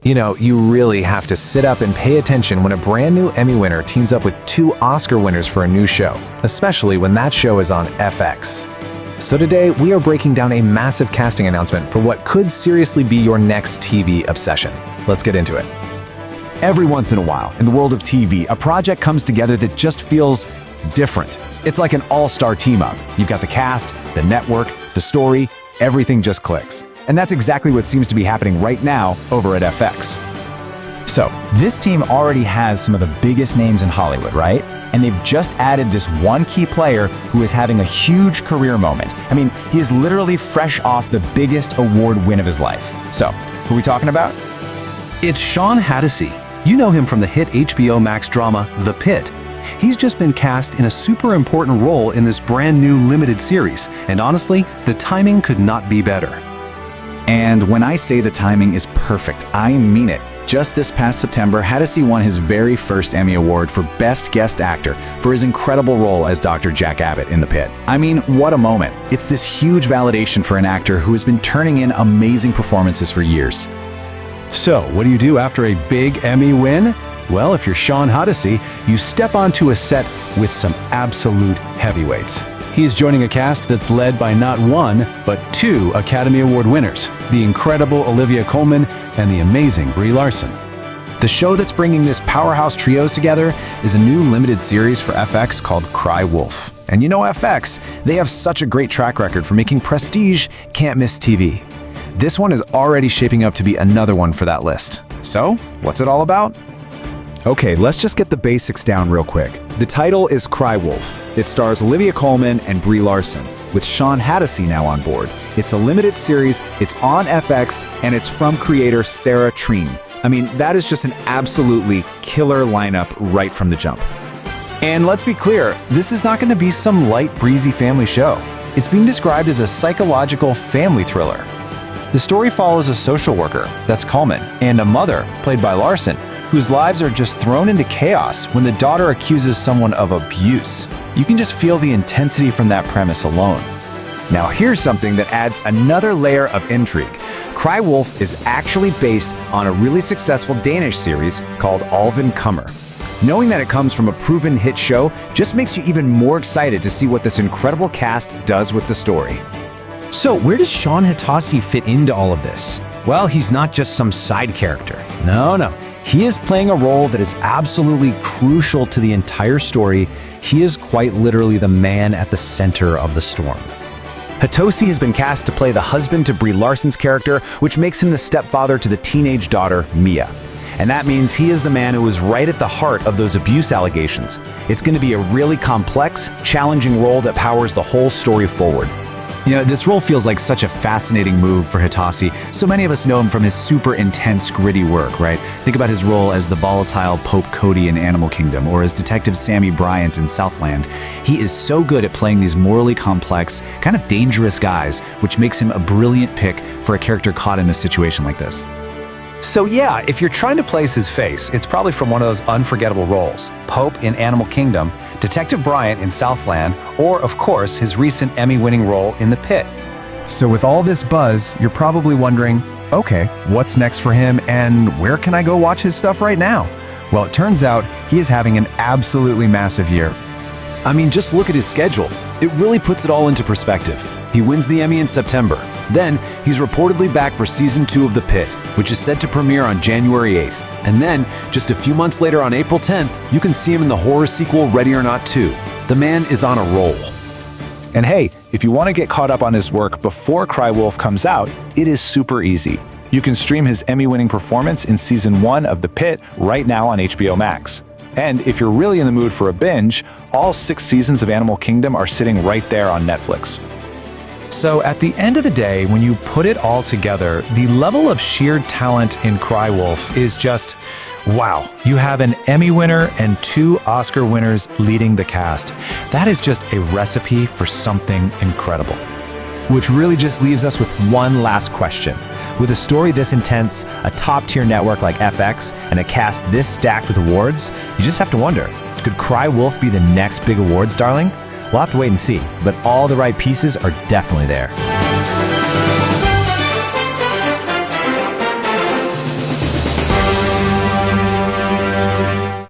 You know, you really have to sit up and pay attention when a brand new Emmy winner teams up with 2 Oscar winners for a new show, especially when that show is on FX. So today, we are breaking down a massive casting announcement for what could seriously be your next TV obsession. Let's get into it. Every once in a while, in the world of TV, a project comes together that just feels different. It's like an all-star team-up. You've got the cast, the network, the story, everything just clicks. And that's exactly what seems to be happening right now over at FX. So, this team already has some of the biggest names in Hollywood, right? And they've just added this one key player who is having a huge career moment. I mean, he is literally fresh off the biggest award win of his life. So, who are we talking about? It's Shawn Hatosy. You know him from the hit HBO Max drama, The Pitt. He's just been cast in a super important role in this brand new limited series, and honestly, the timing could not be better. And when I say the timing is perfect, I mean it. Just this past September, Hatosy won his very first Emmy Award for Best Guest Actor for his incredible role as Dr. Jack Abbott in The Pitt. I mean, what a moment. It's this huge validation for an actor who has been turning in amazing performances for years. So, what do you do after a big Emmy win? Well, if you're Shawn Hatosy, you step onto a set with some absolute heavyweights. He is joining a cast that's led by not 1, but 2 Academy Award winners, the incredible Olivia Colman and the amazing Brie Larson. The show that's bringing this powerhouse trios together is a new limited series for FX called Cry Wolf. And you know FX, they have such a great track record for making prestige, can't-miss TV. This one is already shaping up to be another one for that list. So, what's it all about? Okay, let's just get the basics down real quick. The title is Cry Wolf. It stars Olivia Colman and Brie Larson, with Shawn Hatosy now on board. It's a limited series, it's on FX, and it's from creator Sarah Treen. I mean, that is just an absolutely killer lineup right from the jump. And let's be clear, this is not going to be some light, breezy family show. It's being described as a psychological family thriller. The story follows a social worker, that's Colman, and a mother, played by Larson, whose lives are just thrown into chaos when the daughter accuses someone of abuse. You can just feel the intensity from that premise alone. Now here's something that adds another layer of intrigue. Cry Wolf is actually based on a really successful Danish series called Ulven Kommer. Knowing that it comes from a proven hit show just makes you even more excited to see what this incredible cast does with the story. So where does Shawn Hatosy fit into all of this? Well, he's not just some side character. No. He is playing a role that is absolutely crucial to the entire story. He is quite literally the man at the center of the storm. Hatosy has been cast to play the husband to Brie Larson's character, which makes him the stepfather to the teenage daughter, Mia. And that means he is the man who is right at the heart of those abuse allegations. It's going to be a really complex, challenging role that powers the whole story forward. You know, this role feels like such a fascinating move for Hatosy. So many of us know him from his super intense, gritty work, right? Think about his role as the volatile Pope Cody in Animal Kingdom, or as Detective Sammy Bryant in Southland. He is so good at playing these morally complex, kind of dangerous guys, which makes him a brilliant pick for a character caught in a situation like this. So yeah, if you're trying to place his face, it's probably from one of those unforgettable roles. Pope in Animal Kingdom, Detective Bryant in Southland, or of course, his recent Emmy-winning role in The Pitt. So with all this buzz, you're probably wondering, okay, what's next for him and where can I go watch his stuff right now? Well, it turns out he is having an absolutely massive year. I mean, just look at his schedule. It really puts it all into perspective. He wins the Emmy in September. Then, he's reportedly back for Season 2 of The Pitt, which is set to premiere on January 8th. And then, just a few months later on April 10th, you can see him in the horror sequel Ready or Not 2. The man is on a roll. And hey, if you want to get caught up on his work before Cry Wolf comes out, it is super easy. You can stream his Emmy-winning performance in Season 1 of The Pitt right now on HBO Max. And if you're really in the mood for a binge, all 6 seasons of Animal Kingdom are sitting right there on Netflix. So at the end of the day, when you put it all together, the level of sheer talent in Cry Wolf is just, wow. You have an Emmy winner and 2 Oscar winners leading the cast. That is just a recipe for something incredible. Which really just leaves us with one last question. With a story this intense, a top-tier network like FX, and a cast this stacked with awards, you just have to wonder, could Cry Wolf be the next big awards darling? We'll have to wait and see, but all the right pieces are definitely there.